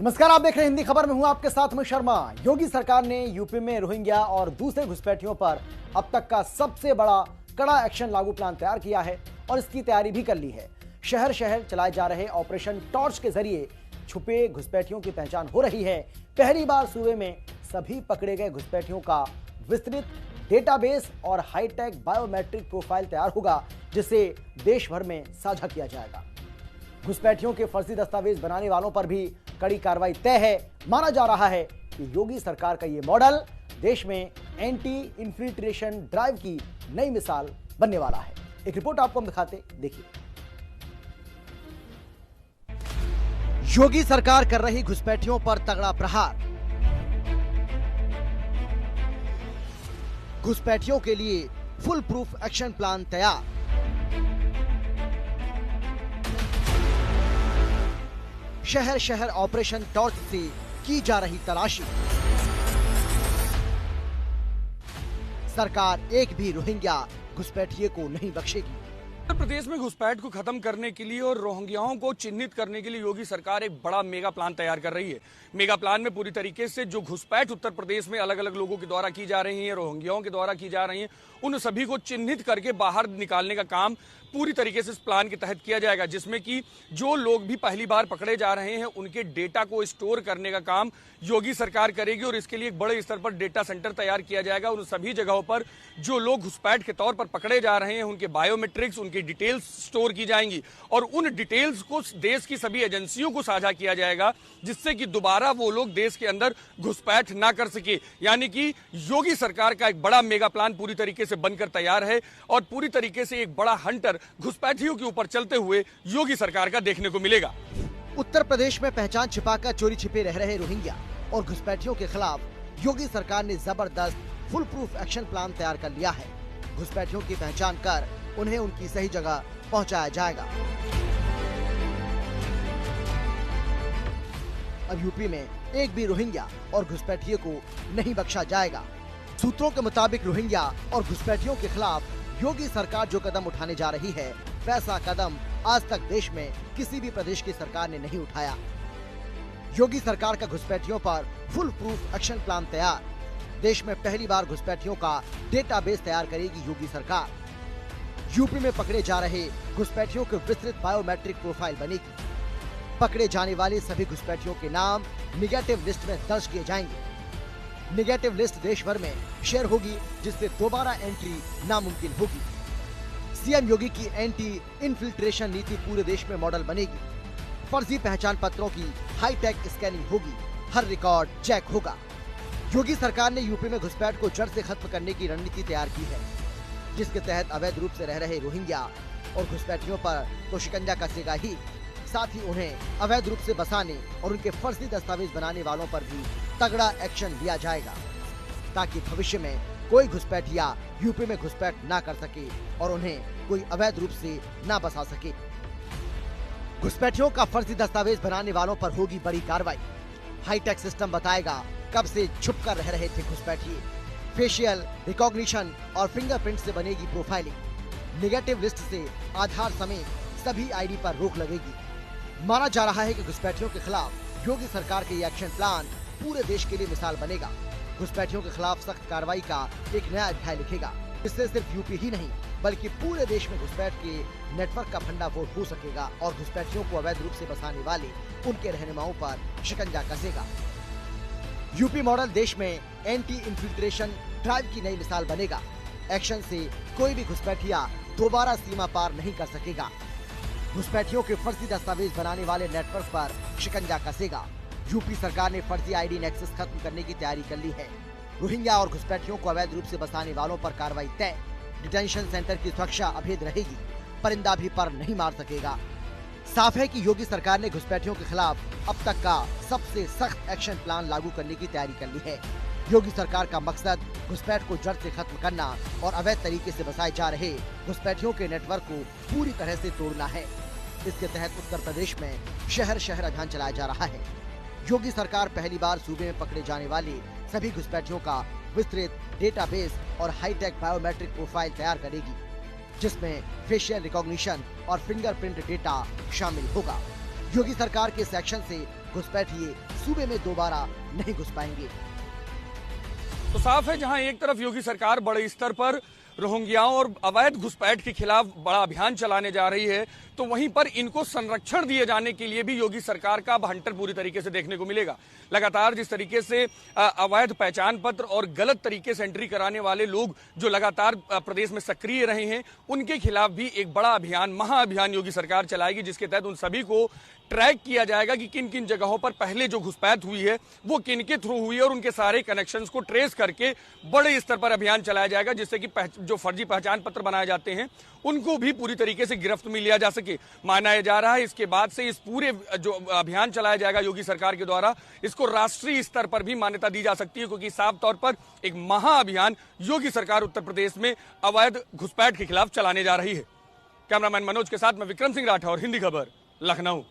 नमस्कार, आप देख रहे हैं हिंदी खबर में हूं आपके साथ मैं शर्मा। योगी सरकार ने यूपी में रोहिंग्या और दूसरे घुसपैठियों पर अब तक का सबसे बड़ा कड़ा एक्शन लागू प्लान तैयार किया है और इसकी तैयारी भी कर ली है। शहर शहर चलाए जा रहे ऑपरेशन टॉर्च के जरिए छुपे घुसपैठियों की पहचान हो रही है। पहली बार सूबे में सभी पकड़े गए घुसपैठियों का विस्तृत डेटाबेस और हाईटेक बायोमेट्रिक प्रोफाइल तैयार होगा, जिसे देश भर में साझा किया जाएगा। घुसपैठियों के फर्जी दस्तावेज बनाने वालों पर भी कड़ी कार्रवाई तय है। माना जा रहा है कि योगी सरकार का यह मॉडल देश में एंटी इन्फिल्ट्रेशन ड्राइव की नई मिसाल बनने वाला है। एक रिपोर्ट आपको हम दिखाते, देखिए। योगी सरकार कर रही घुसपैठियों पर तगड़ा प्रहार। घुसपैठियों के लिए फुल प्रूफ एक्शन प्लान तैयार। शहर शहर ऑपरेशन टॉर्च से की जा रही तलाशी। सरकार एक भी रोहिंग्या घुसपैठिए को नहीं बख्शेगी। उत्तर प्रदेश में घुसपैठ को खत्म करने के लिए और रोहिंग्याओं को चिन्हित करने के लिए योगी सरकार एक बड़ा मेगा प्लान तैयार कर रही है। मेगा प्लान में पूरी तरीके से जो घुसपैठ उत्तर प्रदेश में अलग अलग लोगों के द्वारा की जा रही है, रोहिंग्याओं के द्वारा की जा रही है, उन सभी को चिन्हित करके बाहर निकालने का काम पूरी तरीके से इस प्लान के तहत किया जाएगा, जिसमें कि जो लोग भी पहली बार पकड़े जा रहे हैं उनके डेटा को स्टोर करने का काम योगी सरकार करेगी। और इसके लिए एक बड़े स्तर पर डेटा सेंटर तैयार किया जाएगा। उन सभी जगहों पर जो लोग घुसपैठ के तौर पर पकड़े जा रहे हैं उनके बायोमेट्रिक्स, उनकी डिटेल्स स्टोर की जाएंगी और उन डिटेल्स को देश की सभी एजेंसियों को साझा किया जाएगा, जिससे कि दोबारा वो लोग देश के अंदर घुसपैठ ना कर सके। यानी कि योगी सरकार का एक बड़ा मेगा प्लान पूरी तरीके से बनकर तैयार है और पूरी तरीके से एक बड़ा हंटर घुसपैठियों के ऊपर चलते हुए योगी सरकार का देखने को मिलेगा। उत्तर प्रदेश में पहचान छिपाकर चोरी छिपे रह रहे रोहिंग्या और घुसपैठियों के खिलाफ योगी सरकार ने जबरदस्त फुल प्रूफ एक्शन प्लान तैयार कर लिया है। घुसपैठियों की पहचान कर उन्हें उनकी सही जगह पहुंचाया जाएगा। अब यूपी में एक भी रोहिंग्या और घुसपैठिए को नहीं बख्शा जाएगा। सूत्रों के मुताबिक रोहिंग्या और घुसपैठियों के खिलाफ योगी सरकार जो कदम उठाने जा रही है, वैसा कदम आज तक देश में किसी भी प्रदेश की सरकार ने नहीं उठाया। योगी सरकार का घुसपैठियों पर फुल प्रूफ एक्शन प्लान तैयार। देश में पहली बार घुसपैठियों का डेटाबेस तैयार करेगी योगी सरकार। यूपी में पकड़े जा रहे घुसपैठियों के विस्तृत बायोमेट्रिक प्रोफाइल बनेगी। पकड़े जाने वाले सभी घुसपैठियों के नाम निगेटिव लिस्ट में दर्ज किए जाएंगे। निगेटिव लिस्ट देश भर में शेयर होगी, जिससे दोबारा एंट्री नामुमकिन होगी। सीएम योगी की एंटी इन्फिल्ट्रेशन नीति पूरे देश में मॉडल बनेगी। फर्जी पहचान पत्रों की हाईटेक स्कैनिंग होगी, हर रिकॉर्ड चेक होगा। योगी सरकार ने यूपी में घुसपैठ को जड़ से खत्म करने की रणनीति तैयार की है, जिसके तहत अवैध रूप से रह रहे रोहिंग्या और घुसपैठियों पर तो शिकंजा कसेगा ही, साथ ही उन्हें अवैध रूप से बसाने और उनके फर्जी दस्तावेज बनाने वालों पर भी तगड़ा एक्शन लिया जाएगा, ताकि भविष्य में कोई घुसपैठिया यूपी में घुसपैठ ना कर सके और उन्हें कोई अवैध रूप से ना बसा सके। घुसपैठियों का फर्जी दस्तावेज बनाने वालों पर होगी बड़ी कार्रवाई। हाईटेक सिस्टम बताएगा कब से छुप कर रह रहे थे घुसपैठिए। फेशियल रिकॉग्निशन और फिंगरप्रिंट से बनेगी प्रोफाइलिंग। निगेटिव लिस्ट से आधार समेत सभी आईडी पर रोक लगेगी। माना जा रहा है कि घुसपैठियों के खिलाफ योगी सरकार के ये एक्शन प्लान पूरे देश के लिए मिसाल बनेगा। घुसपैठियों के खिलाफ सख्त कार्रवाई का एक नया अध्याय लिखेगा। इससे सिर्फ यूपी ही नहीं बल्कि पूरे देश में घुसपैठ के नेटवर्क का भंडाफोड़ हो सकेगा और घुसपैठियों को अवैध रूप से बसाने वाले उनके रहनुमाओं पर शिकंजा कसेगा। यूपी मॉडल देश में एंटी इन्फिल्ट्रेशन ड्राइव की नई मिसाल बनेगा। एक्शन से कोई भी घुसपैठिया दोबारा सीमा पार नहीं कर सकेगा। घुसपैठियों के फर्जी दस्तावेज बनाने वाले नेटवर्क पर शिकंजा कसेगा। यूपी सरकार ने फर्जी आईडी नेक्सस खत्म करने की तैयारी कर ली है। रोहिंग्या और घुसपैठियों को अवैध रूप से बसाने वालों पर कार्रवाई तय। डिटेंशन सेंटर की सुरक्षा अभेद रहेगी, परिंदा भी पर नहीं मार सकेगा। साफ है कि योगी सरकार ने घुसपैठियों के खिलाफ अब तक का सबसे सख्त एक्शन प्लान लागू करने की तैयारी कर ली है। योगी सरकार का मकसद घुसपैठ को जड़ से खत्म करना और अवैध तरीके से बसाए जा रहे घुसपैठियों के नेटवर्क को पूरी तरह से तोड़ना है। इसके तहत उत्तर प्रदेश में शहर शहर अभियान चलाया जा रहा है। योगी सरकार पहली बार सूबे में पकड़े जाने वाले सभी घुसपैठियों का विस्तृत डेटाबेस और हाईटेक बायोमेट्रिक प्रोफाइल तैयार करेगी, जिसमें फेशियल रिकॉग्निशन और फिंगरप्रिंट डेटा शामिल होगा। योगी सरकार के इस एक्शन से घुसपैठिए सूबे में दोबारा नहीं घुस पाएंगे। तो साफ है, जहां एक तरफ योगी सरकार बड़े स्तर पर रोहिंग्याओं और अवैध घुसपैठ के खिलाफ बड़ा अभियान चलाने जा रही है, तो वहीं पर इनको संरक्षण दिए जाने के लिए भी योगी सरकार का अब हंटर पूरी तरीके से देखने को मिलेगा। लगातार जिस तरीके से अवैध पहचान पत्र और गलत तरीके से एंट्री कराने वाले लोग जो लगातार प्रदेश में सक्रिय रहे हैं, उनके खिलाफ भी एक बड़ा अभियान, महाअभियान योगी सरकार चलाएगी, जिसके तहत उन सभी को ट्रैक किया जाएगा कि किन किन जगहों पर पहले जो घुसपैठ हुई है वो किन के थ्रू हुई है, और उनके सारे कनेक्शंस को ट्रेस करके बड़े स्तर पर अभियान चलाया जाएगा, जिससे कि जो फर्जी पहचान पत्र बनाए जाते हैं उनको भी पूरी तरीके से गिरफ्त में लिया जा सके। माना जा रहा है इसके बाद से इस पूरे जो अभियान चलाया जाएगा योगी सरकार के द्वारा, इसको राष्ट्रीय स्तर पर भी मान्यता दी जा सकती है, क्योंकि साफ तौर पर एक महाअभियान योगी सरकार उत्तर प्रदेश में अवैध घुसपैठ के खिलाफ चलाने जा रही है। कैमरामैन मनोज के साथ मैं विक्रम सिंह राठौर, हिंदी खबर, लखनऊ।